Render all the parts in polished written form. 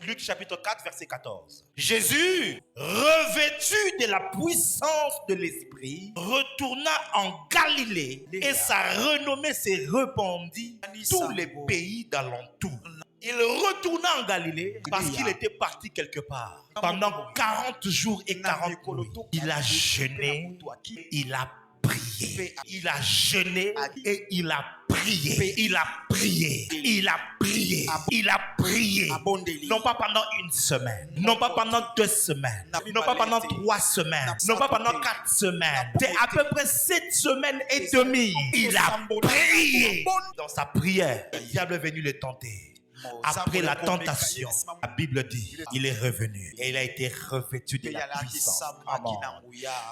Luc chapitre 4, verset 14. Jésus, revêtu de la puissance de l'Esprit, retourna en Galilée et sa renommée s'est répandue tous les pays d'alentour. Il retourna en Galilée parce qu'il était parti quelque part. Pendant 40 jours et 40 nuits, il a jeûné, il a prié. Il a jeûné et il a prié. Il a prié. Il a prié. Il a prié. Non pas pendant une semaine. Non pas pendant 2 semaines. Non pas pendant 3 semaines. Non pas pendant 4 semaines. C'est à peu près 7 semaines et demie. Il a prié. Dans sa prière, le diable est venu le tenter. Après la tentation, la Bible dit, il est revenu et il a été revêtu de la puissance.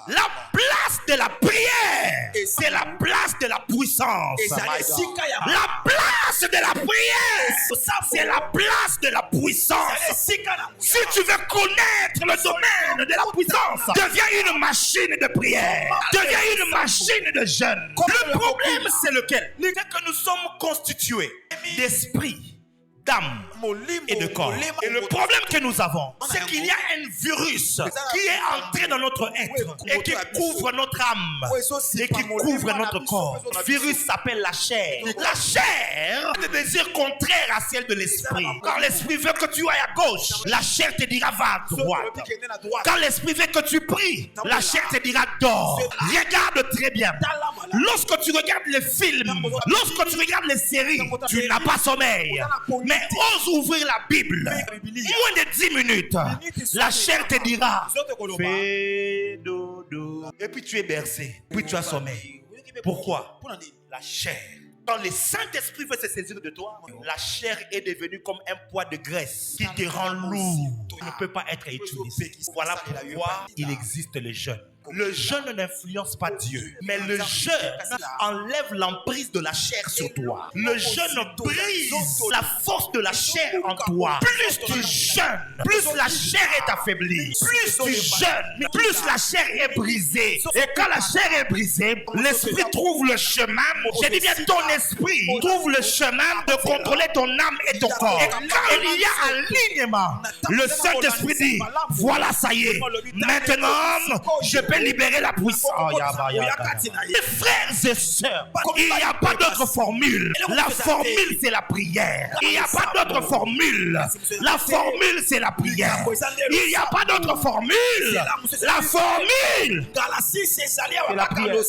La place de la prière, c'est la place de la puissance. La place de la prière, c'est la place de la puissance. Si tu veux connaître le domaine de la puissance, deviens une machine de prière, deviens une machine de jeûne. Le problème, c'est lequel? C'est que nous sommes constitués d'esprit, d'âme et de corps. Et le problème que nous avons, c'est qu'il y a un virus qui est entré dans notre être et qui couvre notre âme et qui couvre notre corps. Le virus s'appelle la chair. La chair a des désirs contraires à celle de l'esprit. Quand l'esprit veut que tu ailles à gauche, la chair te dira va à droite. Quand l'esprit veut que tu pries, la chair te dira dors. Regarde très bien. Lorsque tu regardes les films, lorsque tu regardes les séries, tu n'as pas sommeil. Mais ose ouvrir la Bible. Moins de 10 minutes. La chair te dira fais dodo. Et puis tu es bercé. Puis tu as sommeil. Pourquoi? La chair. Quand le Saint-Esprit veut se saisir de toi, la chair est devenue comme un poids de graisse qui te rend lourd. Il ne peut pas être utilisé. Voilà pourquoi il existe le jeûne. Le jeûne n'influence pas Dieu, mais le jeûne enlève l'emprise de la chair sur toi. Le jeûne brise la force de la chair en toi. Plus tu jeûnes, plus la chair est affaiblie. Plus tu jeûnes, plus la chair est brisée. Et quand la chair est brisée, l'esprit trouve le chemin. Je dis bien ton esprit trouve le chemin de contrôler ton âme et ton corps. Et quand il y a alignement, le Saint-Esprit dit, voilà, ça y est. Maintenant, je peux libérer la puissance. Mes frères et sœurs, il n'y a pas d'autre formule. La formule, c'est la prière. Il n'y a pas d'autre formule. La formule, c'est la prière. Il n'y a pas d'autre formule. La formule, c'est la prière.